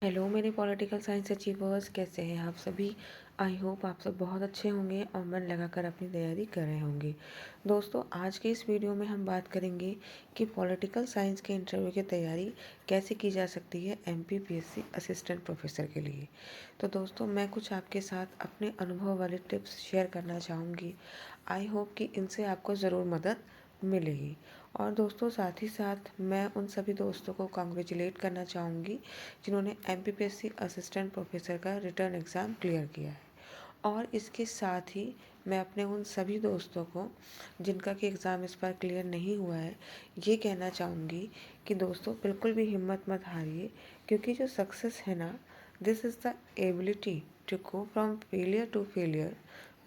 Hello मेरे political science achievers, कैसे हैं आप सभी। आई होप आप सब बहुत अच्छे होंगे और मन लगाकर अपनी तैयारी कर रहे होंगे। दोस्तों, आज के इस वीडियो में हम बात करेंगे कि पॉलिटिकल साइंस के इंटरव्यू की तैयारी कैसे की जा सकती है एमपीपीएससी असिस्टेंट प्रोफेसर के लिए। तो दोस्तों, मैं कुछ आपके साथ अपने अनुभव वाले टिप्स शेयर करना चाहूँगी। आई होप कि इनसे आपको ज़रूर मदद मिलेगी। और दोस्तों, साथ ही साथ मैं उन सभी दोस्तों को कॉन्ग्रेचुलेट करना चाहूँगी जिन्होंने एमपीपीएससी असिस्टेंट प्रोफेसर का रिटर्न एग्ज़ाम क्लियर किया है। और इसके साथ ही मैं अपने उन सभी दोस्तों को जिनका कि एग्ज़ाम इस बार क्लियर नहीं हुआ है, ये कहना चाहूँगी कि दोस्तों बिल्कुल भी हिम्मत मत हारिए, क्योंकि जो सक्सेस है ना, this is the ability to go from failure to failure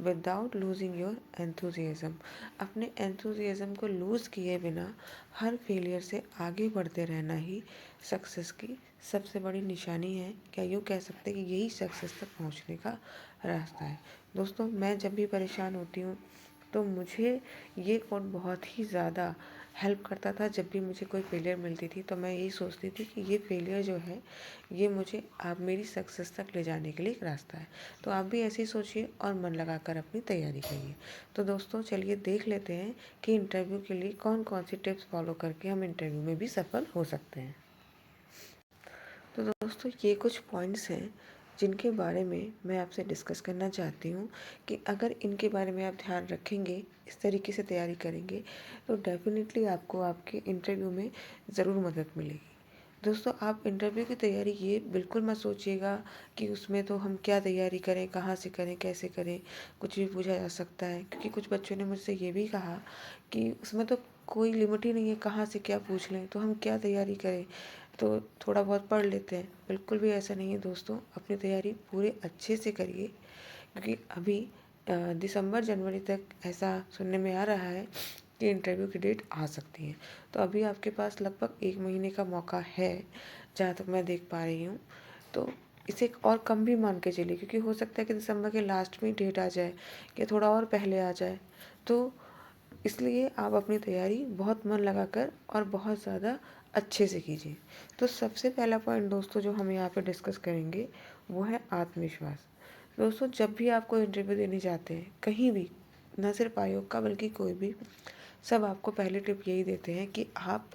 without losing your enthusiasm. अपने एंथुजियाज़म को लूज़ किए बिना हर फेलियर से आगे बढ़ते रहना ही सक्सेस की सबसे बड़ी निशानी है। क्या यूँ कह सकते हैं कि यही सक्सेस तक पहुंचने का रास्ता है। दोस्तों, मैं जब भी परेशान होती हूँ तो मुझे ये कोट बहुत ही ज़्यादा हेल्प करता था। जब भी मुझे कोई फेलियर मिलती थी तो मैं यही सोचती थी कि ये फेलियर जो है, ये मुझे आप मेरी सक्सेस तक ले जाने के लिए एक रास्ता है। तो आप भी ऐसे ही सोचिए और मन लगाकर अपनी तैयारी करिए। तो दोस्तों, चलिए देख लेते हैं कि इंटरव्यू के लिए कौन कौन सी टिप्स फॉलो करके हम इंटरव्यू में भी सफल हो सकते हैं। तो दोस्तों, ये कुछ पॉइंट्स हैं जिनके बारे में मैं आपसे डिस्कस करना चाहती हूँ कि अगर इनके बारे में आप ध्यान रखेंगे, इस तरीके से तैयारी करेंगे, तो डेफिनेटली आपको आपके इंटरव्यू में ज़रूर मदद मिलेगी। दोस्तों, आप इंटरव्यू की तैयारी ये बिल्कुल मत सोचिएगा कि उसमें तो हम क्या तैयारी करें, कहाँ से करें, कैसे करें, कुछ भी पूछा जा सकता है। क्योंकि कुछ बच्चों ने मुझसे ये भी कहा कि उसमें तो कोई लिमिट ही नहीं है, कहाँ से क्या पूछ लें, तो हम क्या तैयारी करें, तो थोड़ा बहुत पढ़ लेते हैं। बिल्कुल भी ऐसा नहीं है दोस्तों, अपनी तैयारी पूरे अच्छे से करिए। क्योंकि अभी दिसंबर जनवरी तक ऐसा सुनने में आ रहा है कि इंटरव्यू की डेट आ सकती है। तो अभी आपके पास लगभग 1 महीने का मौका है, जहाँ तक मैं देख पा रही हूँ। तो इसे और कम भी मान के चलिए, क्योंकि हो सकता है कि दिसंबर के लास्ट में डेट आ जाए या थोड़ा और पहले आ जाए। तो इसलिए आप अपनी तैयारी बहुत मन लगाकर और बहुत ज़्यादा अच्छे से कीजिए। तो सबसे पहला पॉइंट दोस्तों जो हम यहाँ पे डिस्कस करेंगे, वो है आत्मविश्वास। दोस्तों, जब भी आप कोई इंटरव्यू देने जाते हैं कहीं भी, न सिर्फ आयोग का बल्कि कोई भी, सब आपको पहले टिप यही देते हैं कि आप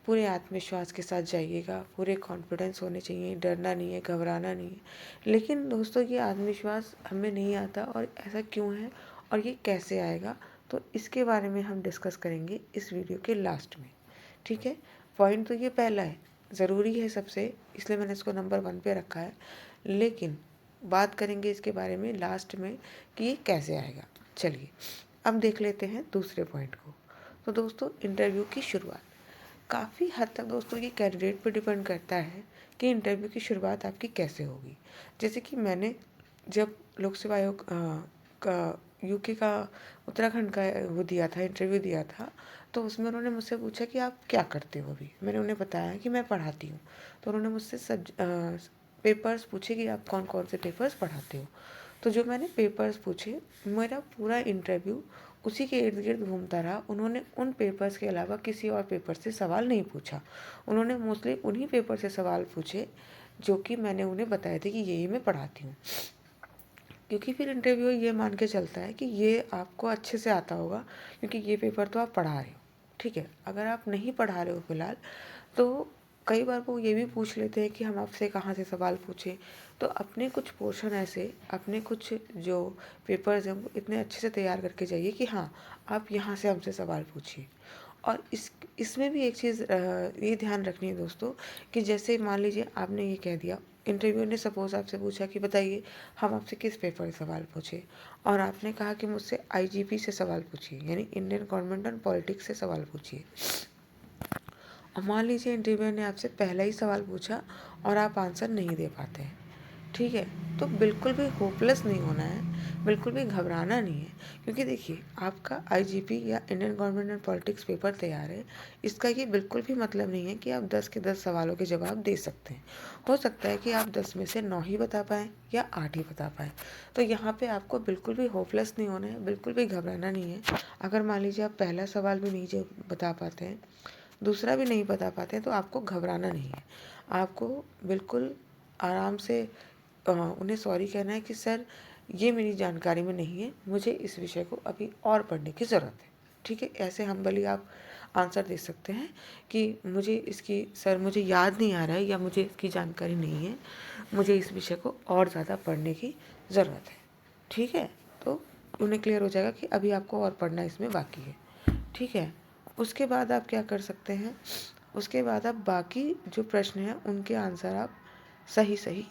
पूरे आत्मविश्वास के साथ जाइएगा, पूरे कॉन्फिडेंस होने चाहिए, डरना नहीं है, घबराना नहीं है। लेकिन दोस्तों, ये आत्मविश्वास हमें नहीं आता, और ऐसा क्यों है और ये कैसे आएगा, तो इसके बारे में हम डिस्कस करेंगे इस वीडियो के लास्ट में। ठीक है। पॉइंट तो ये पहला है, ज़रूरी है सबसे, इसलिए मैंने इसको नंबर 1 पे रखा है। लेकिन बात करेंगे इसके बारे में लास्ट में कि ये कैसे आएगा। चलिए अब देख लेते हैं दूसरे पॉइंट को। तो दोस्तों, इंटरव्यू की शुरुआत काफ़ी हद तक दोस्तों ये कैंडिडेट पर डिपेंड करता है कि इंटरव्यू की शुरुआत आपकी कैसे होगी। जैसे कि मैंने जब लोक सेवा आयोग का यूके का उत्तराखंड का वो दिया था, इंटरव्यू दिया था, तो उसमें उन्होंने मुझसे पूछा कि आप क्या करते हो अभी। मैंने उन्हें बताया कि मैं पढ़ाती हूँ। तो उन्होंने मुझसे पेपर्स पूछे कि आप कौन कौन से पेपर्स पढ़ाते हो। तो जो मैंने पेपर्स पूछे, मेरा पूरा इंटरव्यू उसी के इर्द गिर्द घूमता रहा। उन्होंने उन पेपर्स के अलावा किसी और पेपर से सवाल नहीं पूछा। उन्होंने मोस्टली उन्हीं पेपर से सवाल पूछे जो कि मैंने उन्हें बताए थे कि ये मैं पढ़ाती हूँ। क्योंकि फिर इंटरव्यू ये मान के चलता है कि ये आपको अच्छे से आता होगा, क्योंकि ये पेपर तो आप पढ़ा रहे हो। ठीक है। अगर आप नहीं पढ़ा रहे हो फिलहाल, तो कई बार वो ये भी पूछ लेते हैं कि हम आपसे कहाँ से सवाल पूछें। तो अपने कुछ पोर्शन ऐसे, अपने कुछ जो पेपर्स हैं वो इतने अच्छे से तैयार करके जाइए कि हाँ, आप यहाँ से हमसे सवाल पूछिए। और इसमें भी एक चीज़ ये ध्यान रखनी है दोस्तों, कि जैसे मान लीजिए आपने ये कह दिया, इंटरव्यू ने सपोज़ आपसे पूछा कि बताइए हम आपसे किस पेपर से सवाल पूछे, और आपने कहा कि मुझसे आईजीपी से सवाल पूछिए, यानी इंडियन गवर्नमेंट एंड पॉलिटिक्स से सवाल पूछिए। और मान लीजिए इंटरव्यूअर ने आपसे पहला ही सवाल पूछा और आप आंसर नहीं दे पाते हैं। ठीक है। तो बिल्कुल भी होपलेस नहीं होना है, बिल्कुल भी घबराना नहीं है। क्योंकि देखिए, आपका आईजीपी या Indian government and politics paper तैयार है, इसका ये बिल्कुल भी मतलब नहीं है कि आप 10 के 10 सवालों के जवाब दे सकते हैं। हो सकता है कि आप 10 में से 9 ही बता पाएँ या 8 ही बता पाएँ। तो यहाँ पे आपको बिल्कुल भी होपलेस नहीं होना है, बिल्कुल भी घबराना नहीं है। अगर मान लीजिए आप पहला सवाल भी नहीं बता पाते हैं, दूसरा भी नहीं बता पाते हैं तो आपको घबराना नहीं है। आपको बिल्कुल आराम से उन्हें सॉरी कहना है कि सर ये मेरी जानकारी में नहीं है, मुझे इस विषय को अभी और पढ़ने की ज़रूरत है। ठीक है? ऐसे हम्बली आप आंसर दे सकते हैं कि मुझे इसकी सर मुझे याद नहीं आ रहा है या मुझे इसकी जानकारी नहीं है, मुझे इस विषय को और ज़्यादा पढ़ने की ज़रूरत है। ठीक है? तो उन्हें क्लियर हो जाएगा कि अभी आपको और पढ़ना इसमें बाकी है। ठीक है? उसके बाद आप क्या कर सकते हैं, उसके बाद आप बाकी जो प्रश्न हैं उनके आंसर आप सही-सही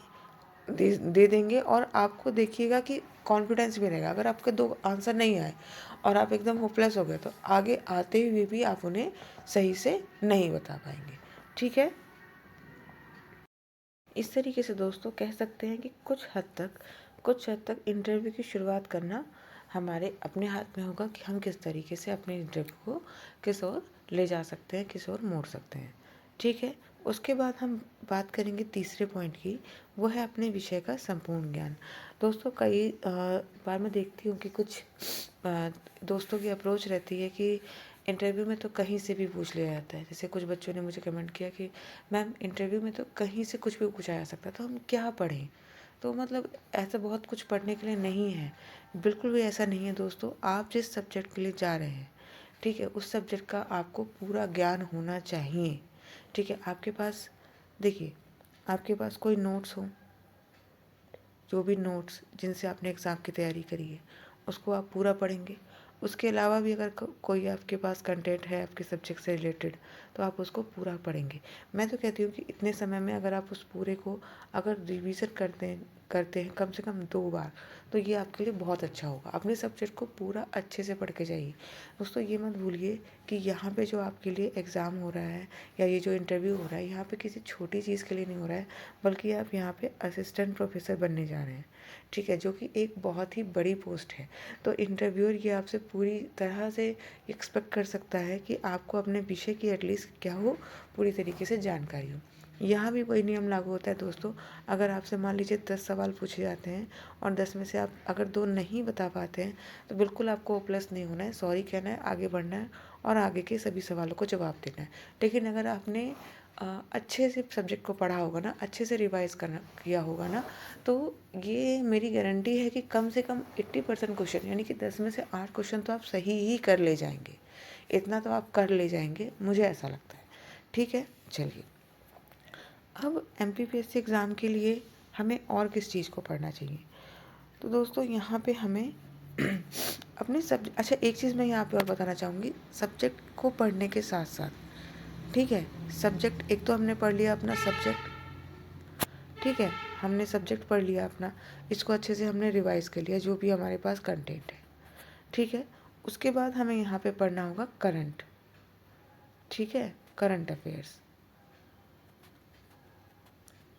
दे देंगे और आपको देखिएगा कि कॉन्फिडेंस भी रहेगा। अगर आपके 2 आंसर नहीं आए और आप एकदम होपलेस हो गए तो आगे आते हुए भी आप उन्हें सही से नहीं बता पाएँगे। ठीक है? इस तरीके से दोस्तों कह सकते हैं कि कुछ हद तक इंटरव्यू की शुरुआत करना हमारे अपने हाथ में होगा कि हम किस तरीके से अपने इंटरव्यू को किस ओर ले जा सकते हैं, किस ओर मोड़ सकते हैं। ठीक है? उसके बाद हम बात करेंगे तीसरे पॉइंट की, वो है अपने विषय का संपूर्ण ज्ञान। दोस्तों कई बार मैं देखती हूँ कि कुछ दोस्तों की अप्रोच रहती है कि इंटरव्यू में तो कहीं से भी पूछ लिया जाता है। जैसे कुछ बच्चों ने मुझे कमेंट किया कि मैम इंटरव्यू में तो कहीं से कुछ भी पूछा जा सकता है, तो हम क्या पढ़ें? तो मतलब ऐसा बहुत कुछ पढ़ने के लिए नहीं है। बिल्कुल भी ऐसा नहीं है दोस्तों। आप जिस सब्जेक्ट के लिए जा रहे हैं, ठीक है, उस सब्जेक्ट का आपको पूरा ज्ञान होना चाहिए। ठीक है? आपके पास देखिए, आपके पास कोई नोट्स हो, जो भी नोट्स जिनसे आपने एग्ज़ाम की तैयारी करी है, उसको आप पूरा पढ़ेंगे। उसके अलावा भी अगर कोई आपके पास कंटेंट है आपके सब्जेक्ट से रिलेटेड, तो आप उसको पूरा पढ़ेंगे। मैं तो कहती हूँ कि इतने समय में अगर आप उस पूरे को अगर रिवीज़न करते हैं कम से कम 2 बार, तो ये आपके लिए बहुत अच्छा होगा। अपने सब्जेक्ट को पूरा अच्छे से पढ़ के जाइए। दोस्तों ये मत भूलिए कि यहाँ पे जो आपके लिए एग्ज़ाम हो रहा है या ये जो इंटरव्यू हो रहा है, यहाँ पे किसी छोटी चीज़ के लिए नहीं हो रहा है, बल्कि आप यहाँ पे असिस्टेंट प्रोफेसर बनने जा रहे हैं। ठीक है? जो कि एक बहुत ही बड़ी पोस्ट है। तो इंटरव्यूअर ये आपसे पूरी तरह से एक्सपेक्ट कर सकता है कि आपको अपने विषय की एटलीस्ट क्या हो, पूरी तरीके से जानकारी हो। यहाँ भी वही नियम लागू होता है दोस्तों। अगर आपसे मान लीजिए 10 सवाल पूछे जाते हैं और 10 में से आप अगर 2 नहीं बता पाते हैं, तो बिल्कुल आपको होपलेस नहीं होना है, सॉरी कहना है, आगे बढ़ना है और आगे के सभी सवालों को जवाब देना है। लेकिन अगर आपने अच्छे से सब्जेक्ट को पढ़ा होगा ना, अच्छे से रिवाइज़ करना किया होगा ना, तो ये मेरी गारंटी है कि कम से कम 80% क्वेश्चन यानी कि 10 में से 8 क्वेश्चन तो आप सही ही कर ले जाएँगे। इतना तो आप कर ले जाएँगे, मुझे ऐसा लगता है। ठीक है? चलिए, अब एमपीपीएससी एग्ज़ाम के लिए हमें और किस चीज़ को पढ़ना चाहिए? तो दोस्तों यहाँ पे हमें अपने अच्छा एक चीज़ मैं यहाँ पे और बताना चाहूँगी, सब्जेक्ट को पढ़ने के साथ-साथ, ठीक है? सब्जेक्ट एक तो हमने पढ़ लिया अपना सब्जेक्ट, ठीक है? हमने सब्जेक्ट पढ़ लिया अपना, इसको अच्छे से हमने रिवाइज़ कर लिया जो भी हमारे पास कंटेंट है, ठीक है? उसके बाद हमें यहाँ पे पढ़ना होगा करंट, ठीक है? Current affairs,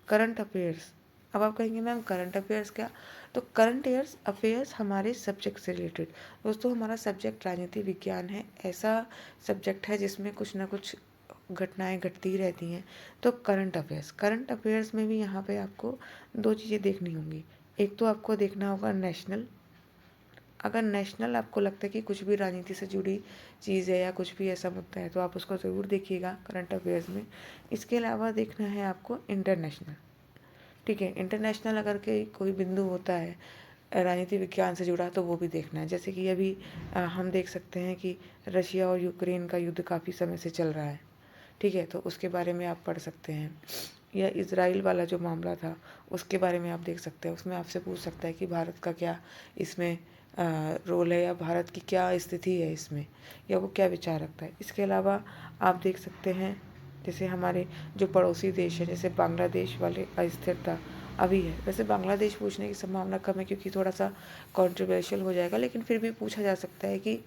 current affairs. अब आप कहेंगे मैम करंट अफेयर्स क्या? तो करंट अफेयर्स अफेयर्स हमारे सब्जेक्ट से रिलेटेड। दोस्तों हमारा सब्जेक्ट राजनीति विज्ञान है, ऐसा सब्जेक्ट है जिसमें कुछ ना कुछ घटनाएं घटती ही रहती हैं। तो करंट अफेयर्स में भी यहाँ पे आपको 2 चीज़ें देखनी होंगी। एक तो आपको देखना होगा नेशनल, अगर नेशनल आपको लगता है कि कुछ भी राजनीति से जुड़ी चीज़ है या कुछ भी ऐसा मुद्दा है तो आप उसको ज़रूर देखिएगा करंट अफेयर्स में। इसके अलावा देखना है आपको इंटरनेशनल, ठीक है? इंटरनेशनल अगर के कोई बिंदु होता है राजनीति विज्ञान से जुड़ा तो वो भी देखना है। जैसे कि अभी हम देख सकते हैं कि रशिया और यूक्रेन का युद्ध काफ़ी समय से चल रहा है, ठीक है? तो उसके बारे में आप पढ़ सकते हैं। या इज़राइल वाला जो मामला था उसके बारे में आप देख सकते हैं। उसमें आपसे पूछ सकता है कि भारत का क्या इसमें रोल है या भारत की क्या स्थिति है इसमें, या वो क्या विचार रखता है। इसके अलावा आप देख सकते हैं जैसे हमारे जो पड़ोसी देश है, जैसे बांग्लादेश वाले अस्थिरता अभी है। वैसे बांग्लादेश पूछने की संभावना कम है क्योंकि थोड़ा सा कंट्रोवर्शियल हो जाएगा, लेकिन फिर भी पूछा जा सकता है कि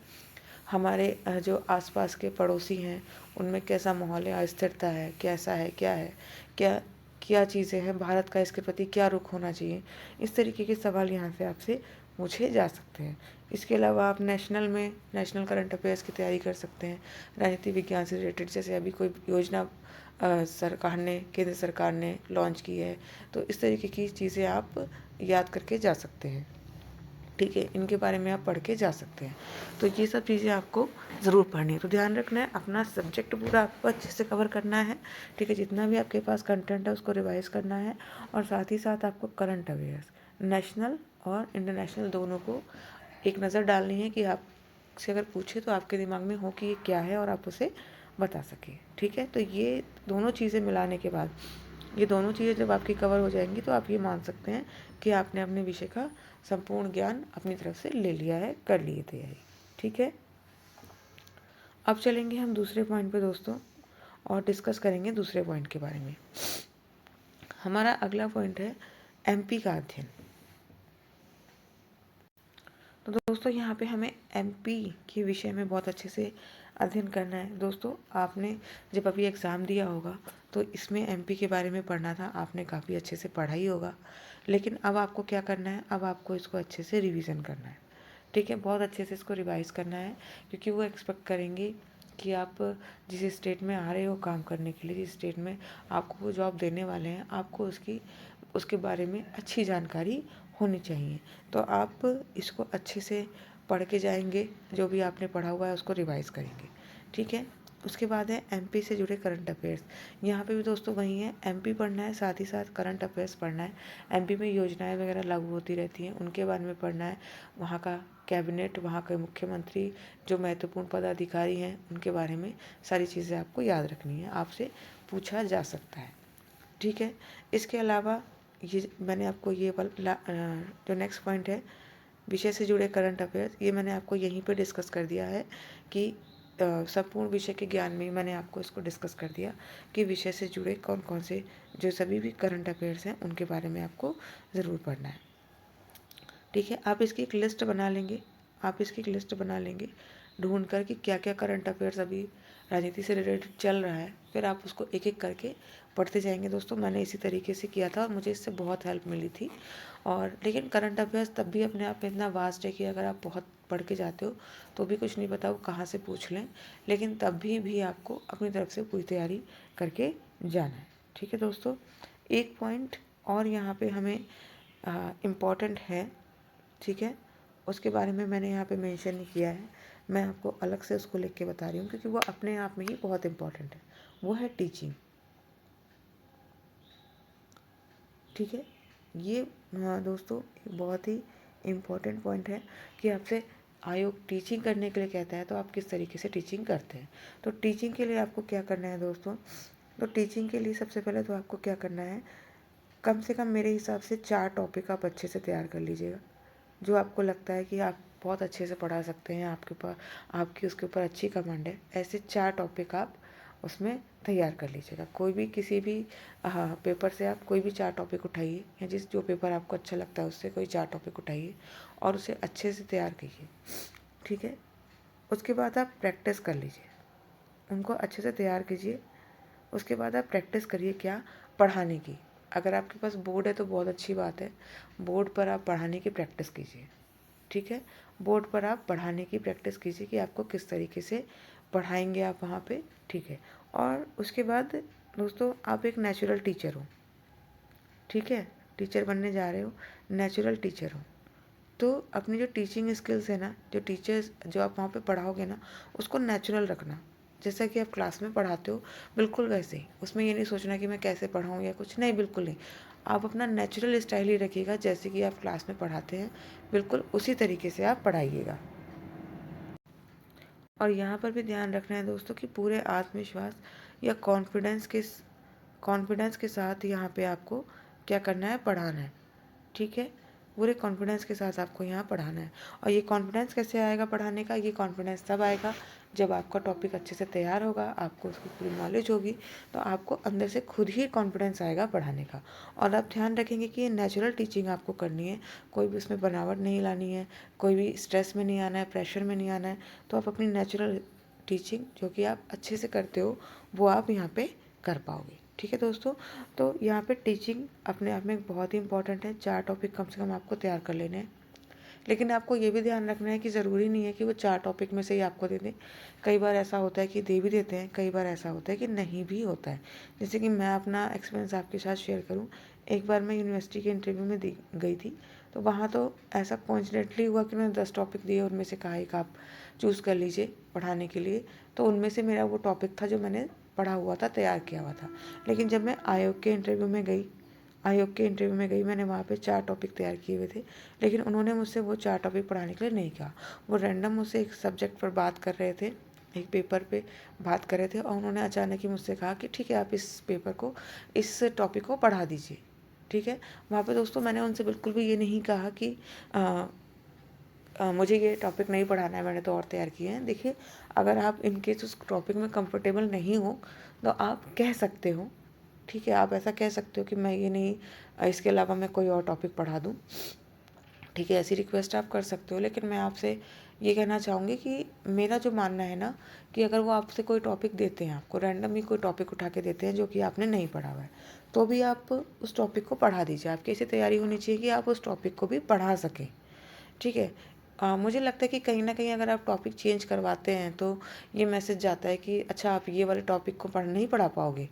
हमारे जो आसपास के पड़ोसी हैं उनमें कैसा माहौल है, अस्थिरता है, कैसा है, क्या है, क्या क्या चीज़ें हैं, भारत का इसके प्रति क्या रुख होना चाहिए। इस तरीके के सवाल यहाँ से आपसे पूछे जा सकते हैं। इसके अलावा आप नेशनल करंट अफेयर्स की तैयारी कर सकते हैं राजनीति विज्ञान से रिलेटेड। जैसे अभी कोई योजना केंद्र सरकार ने लॉन्च की है, तो इस तरीके की चीज़ें आप याद करके जा सकते हैं। ठीक है, इनके बारे में आप पढ़ के जा सकते हैं। तो ये सब चीज़ें आपको ज़रूर पढ़नी है। तो ध्यान रखना है, अपना सब्जेक्ट पूरा आपको अच्छे से कवर करना है, ठीक है। जितना भी आपके पास कंटेंट है उसको रिवाइज़ करना है, और साथ ही साथ आपको करंट अवेयर्स नेशनल और इंटरनेशनल दोनों को एक नज़र डालनी है, कि आपसे अगर पूछे तो आपके दिमाग में हो कि ये क्या है और आप उसे बता सकें, ठीक है। तो ये दोनों चीज़ें मिलाने के बाद, ये दोनों चीज़ें जब आपकी कवर हो जाएंगी, तो आप ये मान सकते हैं कि आपने अपने विषय का संपूर्ण ज्ञान अपनी तरफ से ले लिया है, कर ली है तैयारी, ठीक है। अब चलेंगे हम दूसरे पॉइंट पे दोस्तों, और डिस्कस करेंगे दूसरे पॉइंट के बारे में। हमारा अगला पॉइंट है एमपी का अध्ययन। तो दोस्तों यहाँ पे हमें एमपी के विषय में बहुत अच्छे से अध्ययन करना है। दोस्तों आपने जब अभी एग्ज़ाम दिया होगा तो इसमें एमपी के बारे में पढ़ना था, आपने काफ़ी अच्छे से पढ़ा ही होगा। लेकिन अब आपको क्या करना है, अब आपको इसको अच्छे से रिवीजन करना है, ठीक है। बहुत अच्छे से इसको रिवाइज़ करना है, क्योंकि वो एक्सपेक्ट करेंगे कि आप जिस स्टेट में आ रहे हो काम करने के लिए, जिस स्टेट में आपको वो जॉब देने वाले हैं, आपको उसके बारे में अच्छी जानकारी होनी चाहिए। तो आप इसको अच्छे से पढ़ के जाएंगे, जो भी आपने पढ़ा हुआ है उसको रिवाइज़ करेंगे, ठीक है। उसके बाद है एमपी से जुड़े करंट अफेयर्स। यहाँ पे भी दोस्तों वही है, एमपी पढ़ना है, साथ ही साथ करंट अफेयर्स पढ़ना है। एमपी में योजनाएं वगैरह लागू होती रहती हैं, उनके बारे में पढ़ना है। वहाँ का कैबिनेट, वहाँ के मुख्यमंत्री, जो महत्वपूर्ण पदाधिकारी हैं, उनके बारे में सारी चीज़ें आपको याद रखनी है, आपसे पूछा जा सकता है, ठीक है। इसके अलावा ये मैंने आपको ये जो नेक्स्ट पॉइंट है विषय से जुड़े करंट अफेयर्स, ये मैंने आपको यहीं पे डिस्कस कर दिया है कि संपूर्ण विषय के ज्ञान में मैंने आपको इसको डिस्कस कर दिया कि विषय से जुड़े कौन कौन से जो सभी भी करंट अफेयर्स हैं उनके बारे में आपको ज़रूर पढ़ना है, ठीक है। आप इसकी एक लिस्ट बना लेंगे, ढूंढ कर कि क्या क्या करंट अफेयर्स अभी राजनीति से रिलेटेड चल रहा है, फिर आप उसको एक एक करके पढ़ते जाएंगे। दोस्तों मैंने इसी तरीके से किया था और मुझे इससे बहुत हेल्प मिली थी। और लेकिन करंट अफेयर्स तब भी अपने आप में इतना वास्ट है कि अगर आप बहुत पढ़ के जाते हो तो भी कुछ नहीं पता वो कहाँ से पूछ लें, लेकिन तब भी आपको अपनी तरफ से पूरी तैयारी करके जाना है, ठीक है दोस्तों। एक पॉइंट और यहाँ पे हमें इम्पॉर्टेंट है, ठीक है, उसके बारे में मैंने यहाँ पे मेंशन नहीं किया है, मैं आपको अलग से उसको लिख के बता रही हूँ, क्योंकि वो अपने आप में ही बहुत इम्पॉर्टेंट है। वो है टीचिंग, ठीक है। ये दोस्तों एक बहुत ही इम्पॉर्टेंट पॉइंट है कि आपसे आयोग टीचिंग करने के लिए कहता है तो आप किस तरीके से टीचिंग करते हैं। तो टीचिंग के लिए आपको क्या करना है दोस्तों, तो टीचिंग के लिए सबसे पहले तो आपको क्या करना है, कम से कम मेरे हिसाब से 4 टॉपिक आप अच्छे से तैयार कर लीजिएगा, जो आपको लगता है कि आप बहुत अच्छे से पढ़ा सकते हैं, आपके पास आपकी उसके ऊपर अच्छी कमांड है, ऐसे 4 टॉपिक आप उसमें तैयार कर लीजिएगा। कोई भी किसी भी पेपर से आप कोई भी 4 टॉपिक उठाइए, या जो पेपर आपको अच्छा लगता है उससे कोई 4 टॉपिक उठाइए और उसे अच्छे से तैयार कीजिए, ठीक है। उसके बाद आप प्रैक्टिस कर लीजिए, उनको अच्छे से तैयार कीजिए। उसके बाद आप प्रैक्टिस करिए क्या, पढ़ाने की। अगर आपके पास बोर्ड है तो बहुत अच्छी बात है, बोर्ड पर आप पढ़ाने की प्रैक्टिस कीजिए, ठीक है। बोर्ड पर आप पढ़ाने की प्रैक्टिस कीजिए कि आपको किस तरीके से पढ़ाएंगे आप वहाँ पे, ठीक है। और उसके बाद दोस्तों आप एक नेचुरल टीचर हो, ठीक है, टीचर बनने जा रहे हो, नेचुरल टीचर हो, तो अपनी जो टीचिंग स्किल्स है ना, जो टीचर्स जो आप वहाँ पे पढ़ाओगे ना, उसको नेचुरल रखना। जैसा कि आप क्लास में पढ़ाते हो बिल्कुल वैसे ही, उसमें ये नहीं सोचना कि मैं कैसे पढ़ाऊँ या कुछ, नहीं, बिल्कुल नहीं। आप अपना नेचुरल स्टाइल ही रखिएगा, जैसे कि आप क्लास में पढ़ाते हैं बिल्कुल उसी तरीके से आप पढ़ाइएगा। और यहाँ पर भी ध्यान रखना है दोस्तों कि पूरे आत्मविश्वास या कॉन्फिडेंस के साथ यहाँ पे आपको क्या करना है, पढ़ाना है, ठीक है। पूरे कॉन्फिडेंस के साथ आपको यहाँ पढ़ाना है। और ये कॉन्फिडेंस कैसे आएगा पढ़ाने का, ये कॉन्फिडेंस तब आएगा जब आपका टॉपिक अच्छे से तैयार होगा, आपको उसकी पूरी नॉलेज होगी, तो आपको अंदर से खुद ही कॉन्फिडेंस आएगा पढ़ाने का। और आप ध्यान रखेंगे कि ये नेचुरल टीचिंग आपको करनी है, कोई भी उसमें बनावट नहीं लानी है, कोई भी स्ट्रेस में नहीं आना है, प्रेशर में नहीं आना है। तो आप अपनी नेचुरल टीचिंग जो कि आप अच्छे से करते हो वो आप यहाँ पे कर पाओगे, ठीक है दोस्तों। तो यहाँ पे टीचिंग अपने आप में बहुत ही इंपॉर्टेंट है, 4 टॉपिक कम से कम आपको तैयार कर लेने हैं। लेकिन आपको ये भी ध्यान रखना है कि ज़रूरी नहीं है कि वो 4 टॉपिक में से ही आपको दे दें। कई बार ऐसा होता है कि दे भी देते हैं, कई बार ऐसा होता है कि नहीं भी होता है। जैसे कि मैं अपना एक्सपीरियंस आपके साथ शेयर करूँ, एक बार मैं यूनिवर्सिटी के इंटरव्यू में गई थी, तो वहाँ तो ऐसा कोइंसिडेंटली हुआ कि उन्होंने 10 टॉपिक दिए, उनमें से कहा एक आप चूज़ कर लीजिए पढ़ाने के लिए। तो उनमें से मेरा वो टॉपिक था जो मैंने पढ़ा हुआ था, तैयार किया हुआ था। लेकिन जब मैं आयोग के इंटरव्यू में गई, मैंने वहाँ पे 4 टॉपिक तैयार किए हुए थे, लेकिन उन्होंने मुझसे वो 4 टॉपिक पढ़ाने के लिए नहीं कहा। वो रैंडम मुझसे एक सब्जेक्ट पर बात कर रहे थे, एक पेपर पे बात कर रहे थे, और उन्होंने अचानक ही मुझसे कहा कि ठीक है, आप इस टॉपिक को पढ़ा दीजिए। ठीक है, वहाँ पे दोस्तों मैंने उनसे बिल्कुल भी ये नहीं कहा कि मुझे ये टॉपिक नहीं पढ़ाना है, मैंने तो और तैयार किए हैं। देखिए, अगर आप इनकेस उस टॉपिक में कंफर्टेबल नहीं हो तो आप कह सकते हो, ठीक है, आप ऐसा कह सकते हो कि मैं ये नहीं, इसके अलावा मैं कोई और टॉपिक पढ़ा दूँ। ठीक है, ऐसी रिक्वेस्ट आप कर सकते हो। लेकिन मैं आपसे ये कहना चाहूँगी कि मेरा जो मानना है ना, कि अगर वो आपसे कोई टॉपिक देते हैं, आपको रैंडमली कोई टॉपिक उठा के देते हैं जो कि आपने नहीं पढ़ा हुआ है, तो भी आप उस टॉपिक को पढ़ा दीजिए। आपकी ऐसी तैयारी होनी चाहिए कि आप उस टॉपिक को भी पढ़ा सकें। ठीक है, मुझे लगता है कि कहीं न कहीं अगर आप टॉपिक चेंज करवाते हैं तो ये मैसेज जाता है कि अच्छा, आप ये वाले टॉपिक को नहीं पढ़ा पाओगे,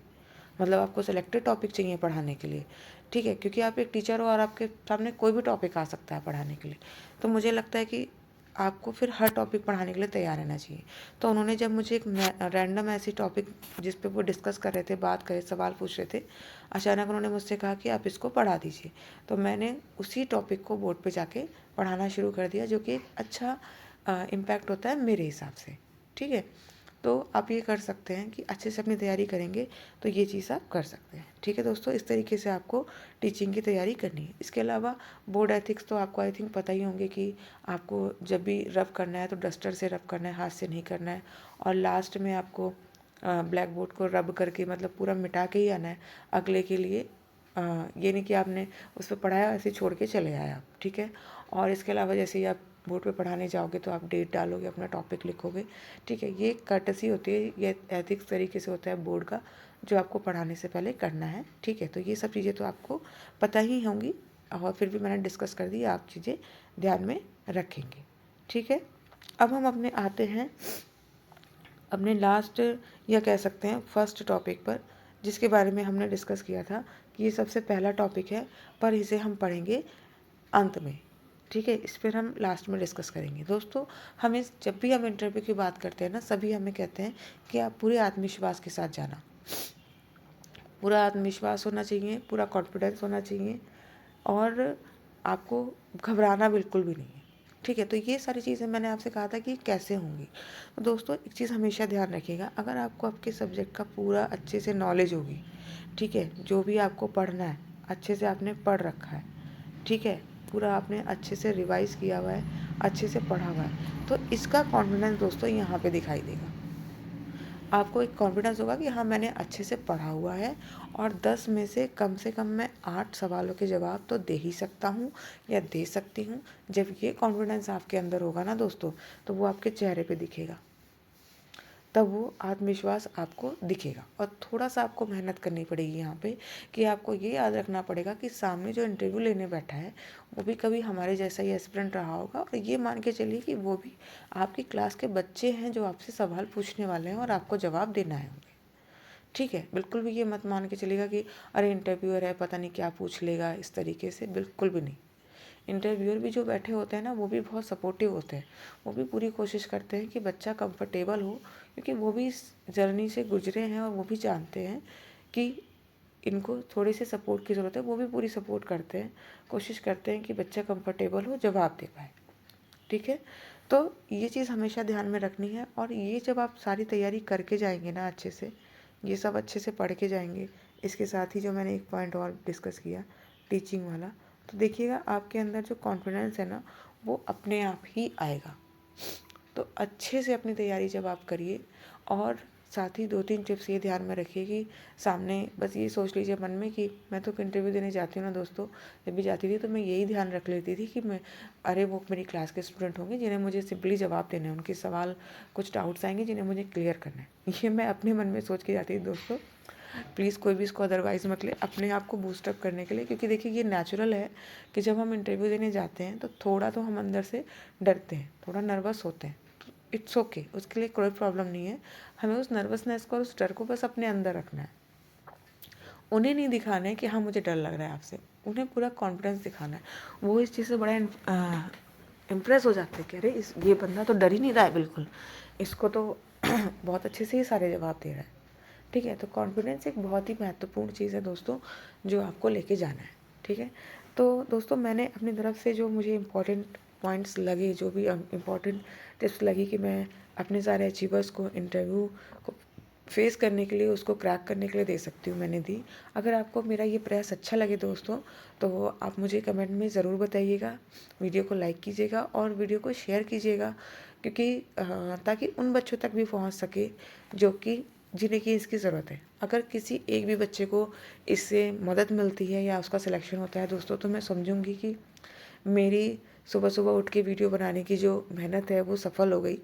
मतलब आपको सेलेक्टेड टॉपिक चाहिए पढ़ाने के लिए। ठीक है, क्योंकि आप एक टीचर हो और आपके सामने कोई भी टॉपिक आ सकता है पढ़ाने के लिए। तो मुझे लगता है कि आपको फिर हर टॉपिक पढ़ाने के लिए तैयार रहना चाहिए। तो उन्होंने जब मुझे एक रैंडम ऐसी टॉपिक जिस पे वो डिस्कस कर रहे थे, बात कर रहे, सवाल पूछ रहे थे, अचानक उन्होंने मुझसे कहा कि आप इसको पढ़ा दीजिए। तो मैंने उसी टॉपिक को बोर्ड पे जाके पढ़ाना शुरू कर दिया, जो कि एक अच्छा इम्पैक्ट होता है मेरे हिसाब से। ठीक है, तो आप ये कर सकते हैं कि अच्छे से अपनी तैयारी करेंगे तो ये चीज़ आप कर सकते हैं। ठीक है दोस्तों, इस तरीके से आपको टीचिंग की तैयारी करनी है। इसके अलावा बोर्ड एथिक्स तो आपको आई थिंक पता ही होंगे कि आपको जब भी रब करना है तो डस्टर से रब करना है, हाथ से नहीं करना है। और लास्ट में आपको ब्लैक बोर्ड को रब करके, मतलब पूरा मिटा के ही आना है अगले के लिए। ये नहीं कि आपने उस पर पढ़ाया ऐसे छोड़ के चले आए आप। ठीक है, और इसके अलावा जैसे ही आप बोर्ड पे पढ़ाने जाओगे तो आप डेट डालोगे, अपना टॉपिक लिखोगे। ठीक है, ये कर्टसी होती है, ये एथिक्स तरीके से होता है बोर्ड का, जो आपको पढ़ाने से पहले करना है। ठीक है, तो ये सब चीज़ें तो आपको पता ही होंगी, और फिर भी मैंने डिस्कस कर दी, आप चीज़ें ध्यान में रखेंगे। ठीक है, अब हम अपने आते हैं अपने लास्ट, या कह सकते हैं फर्स्ट टॉपिक पर, जिसके बारे में हमने डिस्कस किया था कि ये सबसे पहला टॉपिक है, पर इसे हम पढ़ेंगे अंत में। ठीक है, इस पर हम लास्ट में डिस्कस करेंगे। दोस्तों, हमें जब भी हम इंटरव्यू की बात करते हैं ना, सभी हमें कहते हैं कि आप पूरे आत्मविश्वास के साथ जाना। पूरा आत्मविश्वास होना चाहिए, पूरा कॉन्फिडेंस होना चाहिए, और आपको घबराना बिल्कुल भी नहीं है। ठीक है, तो ये सारी चीज़ें मैंने आपसे कहा था कि कैसे होंगी। तो दोस्तों, एक चीज़ हमेशा ध्यान रखिएगा, अगर आपको आपके सब्जेक्ट का पूरा अच्छे से नॉलेज होगी, ठीक है, जो भी आपको पढ़ना है अच्छे से आपने पढ़ रखा है, ठीक है, पूरा आपने अच्छे से रिवाइज़ किया हुआ है, अच्छे से पढ़ा हुआ है, तो इसका कॉन्फिडेंस दोस्तों यहाँ पे दिखाई देगा। आपको एक कॉन्फिडेंस होगा कि हाँ, मैंने अच्छे से पढ़ा हुआ है, और 10 में से कम मैं 8 सवालों के जवाब तो दे ही सकता हूँ या दे सकती हूँ। जब ये कॉन्फिडेंस आपके अंदर होगा ना दोस्तों, तो वो आपके चेहरे पे दिखेगा, तब वो आत्मविश्वास आपको दिखेगा। और थोड़ा सा आपको मेहनत करनी पड़ेगी यहाँ पे, कि आपको ये याद रखना पड़ेगा कि सामने जो इंटरव्यू लेने बैठा है वो भी कभी हमारे जैसा ही एस्पिरेंट रहा होगा, और ये मान के चलिए कि वो भी आपकी क्लास के बच्चे हैं जो आपसे सवाल पूछने वाले हैं और आपको जवाब देना है होंगे। ठीक है, बिल्कुल भी ये मत मान के चलेगा कि अरे इंटरव्यूअर है, पता नहीं क्या पूछ लेगा, इस तरीके से बिल्कुल भी नहीं। इंटरव्यूअर भी जो बैठे होते हैं ना, वो भी बहुत सपोर्टिव होते हैं, वो भी पूरी कोशिश करते हैं कि बच्चा कंफर्टेबल हो, क्योंकि वो भी इस जर्नी से गुजरे हैं और वो भी जानते हैं कि इनको थोड़ी सी सपोर्ट की ज़रूरत है। वो भी पूरी सपोर्ट करते हैं, कोशिश करते हैं कि बच्चा कंफर्टेबल हो, जवाब दे पाए। ठीक है, तो ये चीज़ हमेशा ध्यान में रखनी है। और ये जब आप सारी तैयारी करके जाएंगे ना अच्छे से, ये सब अच्छे से पढ़ के जाएंगे, इसके साथ ही जो मैंने एक पॉइंट और डिस्कस किया टीचिंग वाला, तो देखिएगा आपके अंदर जो कॉन्फिडेंस है ना, वो अपने आप ही आएगा। तो अच्छे से अपनी तैयारी जब आप करिए, और साथ ही 2-3 टिप्स ये ध्यान में रखिए कि सामने बस ये सोच लीजिए मन में कि मैं तो इंटरव्यू देने जाती हूँ ना दोस्तों, जब भी जाती थी तो मैं यही ध्यान रख लेती थी कि वो मेरी क्लास के स्टूडेंट होंगे जिन्हें मुझे सिंपली जवाब देना है, उनके सवाल कुछ डाउट्स आएंगे जिन्हें मुझे क्लियर करना है। ये मैं अपने मन में सोच के जाती थी दोस्तों। प्लीज़ कोई भी इसको अदरवाइज़ मत ले, अपने आप को बूस्टअप करने के लिए, क्योंकि देखिए ये नेचुरल है कि जब हम इंटरव्यू देने जाते हैं तो थोड़ा तो हम अंदर से डरते हैं, थोड़ा नर्वस होते हैं। इट्स ओके, उसके लिए कोई प्रॉब्लम नहीं है। हमें उस नर्वसनेस को और उस डर को बस अपने अंदर रखना है, उन्हें नहीं दिखाना है कि हाँ मुझे डर लग रहा है आपसे, उन्हें पूरा कॉन्फिडेंस दिखाना है। वो इस चीज़ से बड़ा इम्प्रेस हो जाते हैं कि अरे ये बंदा तो डर ही नहीं रहा है बिल्कुल, इसको तो बहुत अच्छे से ही सारे जवाब दे रहा है। ठीक है, तो कॉन्फिडेंस एक बहुत ही महत्वपूर्ण चीज़ है दोस्तों, जो आपको लेके जाना है। ठीक है, तो दोस्तों मैंने अपनी तरफ से जो मुझे इम्पोर्टेंट पॉइंट्स लगे, जो भी इम्पोर्टेंट टिप्स लगी कि मैं अपने सारे अचीवर्स को इंटरव्यू को फेस करने के लिए, उसको क्रैक करने के लिए दे सकती हूँ, मैंने दी। अगर आपको मेरा ये प्रयास अच्छा लगे दोस्तों, तो आप मुझे कमेंट में ज़रूर बताइएगा, वीडियो को लाइक कीजिएगा और वीडियो को शेयर कीजिएगा, क्योंकि ताकि उन बच्चों तक भी पहुँच सके जो कि जिन्हें की इसकी ज़रूरत है। अगर किसी एक भी बच्चे को इससे मदद मिलती है या उसका सिलेक्शन होता है दोस्तों, तो मैं समझूंगी कि मेरी सुबह सुबह उठ के वीडियो बनाने की जो मेहनत है वो सफल हो गई।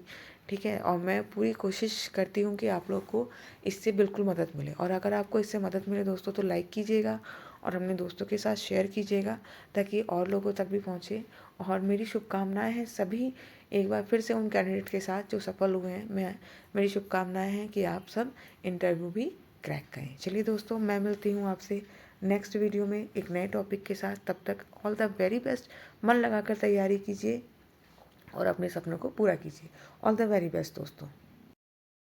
ठीक है, और मैं पूरी कोशिश करती हूँ कि आप लोग को इससे बिल्कुल मदद मिले। और अगर आपको इससे मदद मिले दोस्तों, तो लाइक कीजिएगा और अपने दोस्तों के साथ शेयर कीजिएगा, ताकि और लोगों तक भी पहुँचे। और मेरी शुभकामनाएं हैं सभी, एक बार फिर से उन कैंडिडेट के साथ जो सफल हुए हैं, मेरी शुभकामनाएं हैं कि आप सब इंटरव्यू भी क्रैक करें। चलिए दोस्तों, मैं मिलती हूँ आपसे नेक्स्ट वीडियो में एक नए टॉपिक के साथ। तब तक ऑल द वेरी बेस्ट। मन लगाकर तैयारी कीजिए और अपने सपनों को पूरा कीजिए। ऑल द वेरी बेस्ट दोस्तों।